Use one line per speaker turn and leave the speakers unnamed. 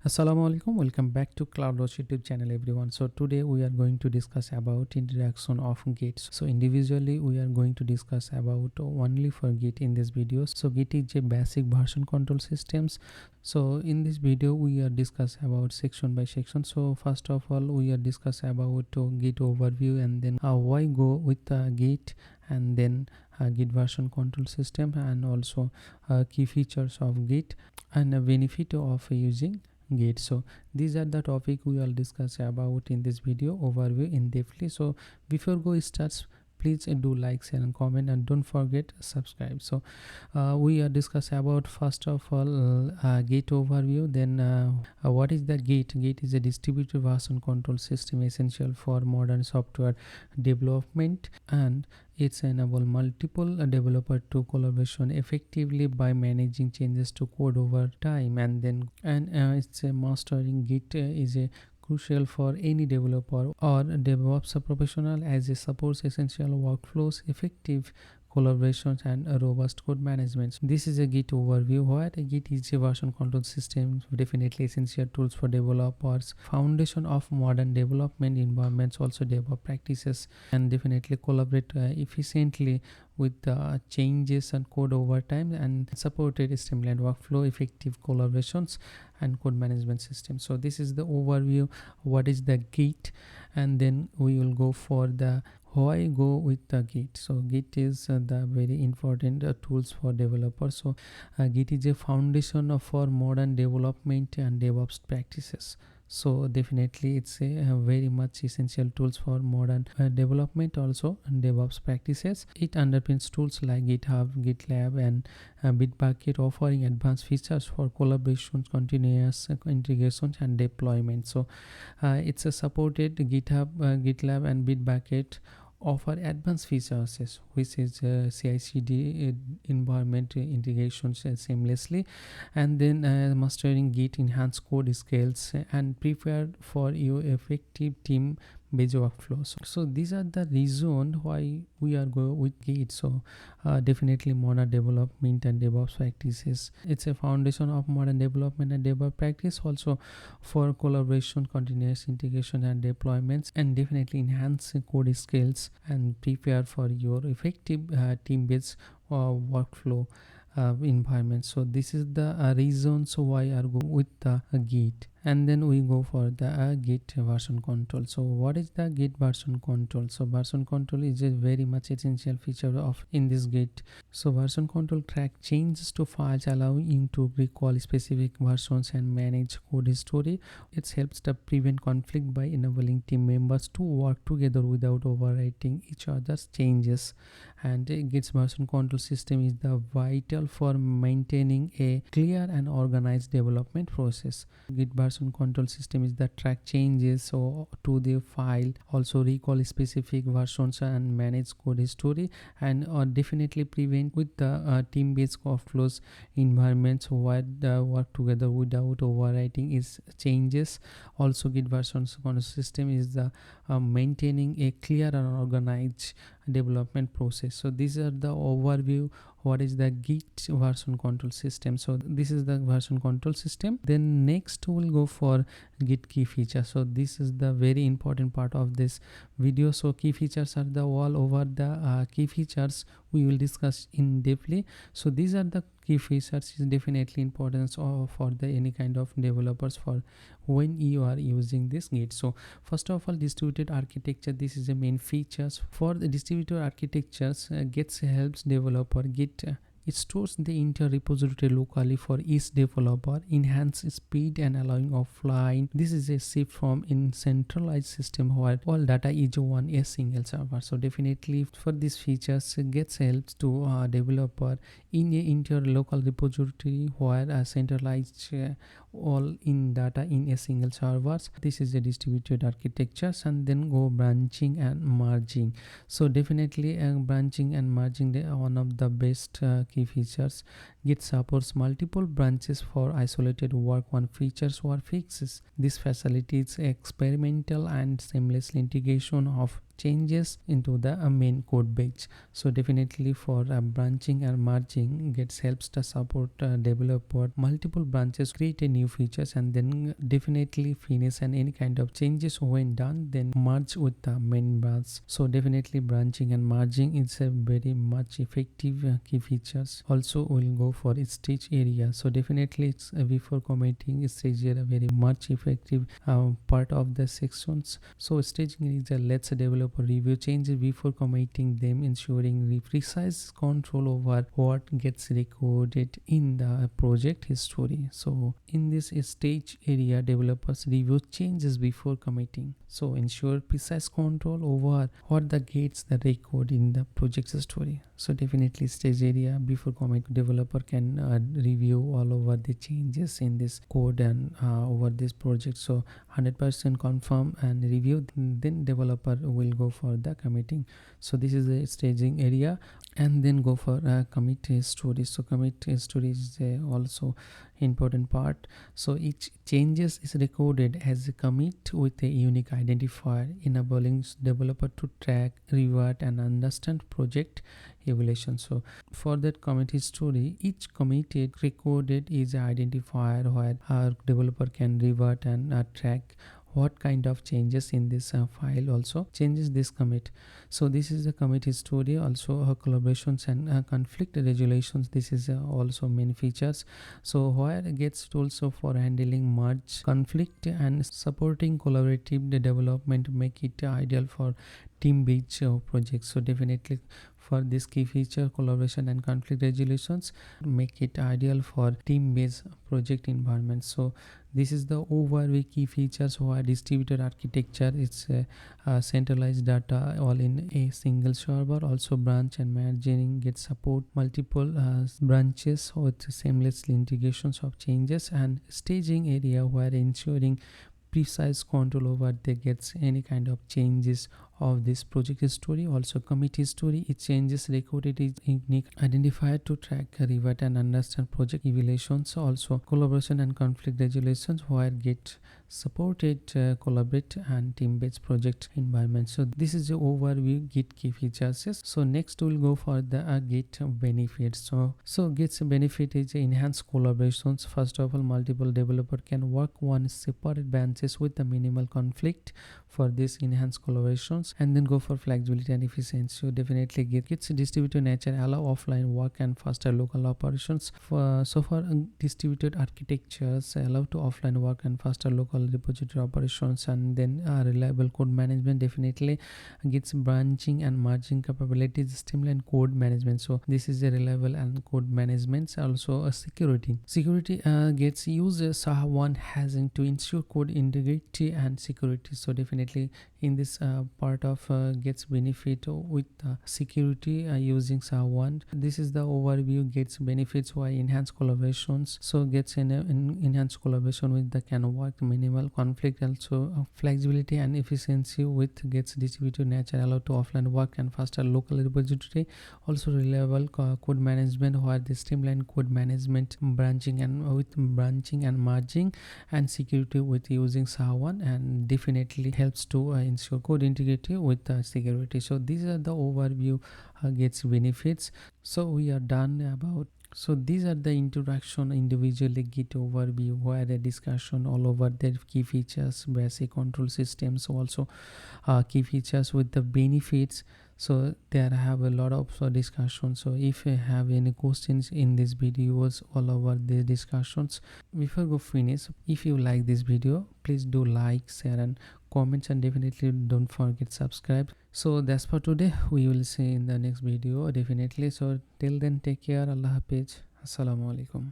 Assalamu alaikum, welcome back to ClouDolus YouTube channel everyone. So today we are going to discuss about introduction of Git. So individually we are going to discuss about only for Git in this video. So Git is a basic version control systems. So in this video we are discuss about section by section. So first of all we are discuss about Git overview, and then why go with Git, and then Git version control system, and also key features of Git and a benefit of using Git. So these are the topic we will discuss about in this video overview in depthly. So before go starts, please do like, share and comment, and don't forget subscribe. So we are discuss about first of all Git overview. Then what is the Git? Git is a distributed version control system essential for modern software development, and it's enable multiple developer to collaboration effectively by managing changes to code over time. And then it's a mastering Git is a crucial for any developer or DevOps professional, as it supports essential workflows, effective collaborations and a robust code management. So this is a Git overview. Where a Git is a version control system, definitely essential tools for developers, foundation of modern development environments, also DevOps practices, and definitely collaborate efficiently with the changes and code over time, and supported streamlined workflow, effective collaborations and code management system. So this is the overview what is the Git, and then we will go for the why go with the Git. So Git is the very important tools for developers. So Git is a foundation for modern development and DevOps practices. So definitely it's a very much essential tools for modern development, also and DevOps practices. It underpins tools like GitHub, GitLab and Bitbucket, offering advanced features for collaborations, continuous integrations and deployment. So it's a supported GitHub, GitLab and Bitbucket offer advanced features, which is CI/CD environment integrations seamlessly, and then mastering Git enhance code skills and prepare for your effective team based workflows. So these are the reason why we are going with Git. So definitely modern development and DevOps practices. It's a foundation of modern development and DevOps practice, also for collaboration, continuous integration and deployments, and definitely enhance code skills and prepare for your effective team-based workflow environment. So this is the reasons why I go with the Git. And then we go for the Git version control. So what is the Git version control? So version control is a very much essential feature of in this Git. So version control track changes to files, allowing you to recall specific versions and manage code history. It helps to prevent conflict by enabling team members to work together without overwriting each other's changes. And Git's version control system is the vital for maintaining a clear and organized development process. Git version control system is the track changes so to the file, also recall specific versions and manage code history, and definitely prevent with the team-based workflows environments where the work together without overwriting its changes. Also Git version control system is the maintaining a clear and organized development process. So these are the overview what is the Git version control system. So this is the version control system. Then next we'll go for Git key features. So this is the very important part of this video. So key features are the all over the key features we will discuss in depthly. So these are the key features is definitely important for the any kind of developers for when you are using this Git. So first of all, distributed architecture. This is the main features for the distributed architectures. Git helps developer Git it stores the entire repository locally for each developer, enhance speed and allowing offline. This is a shift from in centralized system where all data is on a single server. So definitely for these features, Git helps to developer in a entire local repository where a centralized all in data in a single servers. This is a distributed architectures. And then go branching and merging. So definitely branching and merging, one of the best key features. Git supports multiple branches for isolated work on features or fixes. This facilitates experimental and seamless integration of changes into the main code base. So definitely for branching and merging, Git helps to support developer multiple branches, create a new features, and then definitely finish and any kind of changes when done, then merge with the main branch. So definitely branching and merging is a very much effective key features. Also we'll go for stage area. So definitely it's before committing stage area very much effective part of the sections. So staging area lets a developer review changes before committing them, ensuring the precise control over what gets recorded in the project history. So in this stage area, developers review changes before committing, so ensure precise control over what the gets the record in the project history. So definitely stage area before commit, developer can review all over the changes in this code and over this project. So 100% confirm and review, then developer will go for the committing. So this is the staging area, and then go for commit history. So commit history is also important part. So each changes is recorded as a commit with a unique identifier, enabling developer to track, revert, and understand project evaluation. So for that commit history, each committed recorded is an identifier where our developer can revert and track what kind of changes in this file also changes this commit. So this is the commit history. Also collaborations and conflict resolutions, this is also main features. So where gets also for handling merge, conflict, and supporting collaborative development, make it ideal for team-based projects. So definitely for this key feature, collaboration and conflict resolutions, make it ideal for team-based project environment. So this is the overview key features where distributed architecture, it's centralized data all in a single server. Also branch and merging get support multiple branches with seamless integrations of changes, and staging area where ensuring precise control over they gets any kind of changes of this project history. Also commit history, it changes recorded is unique identifier to track, revert, and understand project evaluations. Also collaboration and conflict resolutions where Git supported collaborate and team-based project environment. So this is the overview Git key features. So next we'll go for the Git benefits. So Git's benefit is enhanced collaborations. First of all, multiple developer can work on separate branches with the minimal conflict for this enhanced collaborations, and then go for flexibility and efficiency. So definitely Git's distributed nature allow offline work and faster local operations. For distributed architectures allow to offline work and faster local repository operations, and then reliable code management. Definitely Git's branching and merging capabilities, streamlined code management. So this is a reliable and code management. Also a security gets used someone having to ensure code integrity and security. So definitely in this part of gets benefit with security using SHA-1. This is the overview gets benefits why enhanced collaborations. So gets an enhanced collaboration with the can work, minimal conflict. Also flexibility and efficiency with gets distributed nature allow to offline work and faster local repository. Also reliable code management where the streamlined code management, branching and merging, and security with using SHA-1, and definitely helps to ensure code integrity with security. So these are the overview gets benefits. So we are done about. So these are the introduction, individually Git overview, where a discussion all over their key features, basic control systems, also key features with the benefits. So there have a lot of discussion. So if you have any questions in these videos all over the discussions, before go finish, if you like this video, please do like, share, and comments, and definitely don't forget subscribe. So that's for today. We will see in the next video definitely. So till then, take care. Allah Hafiz. Assalamu alaikum.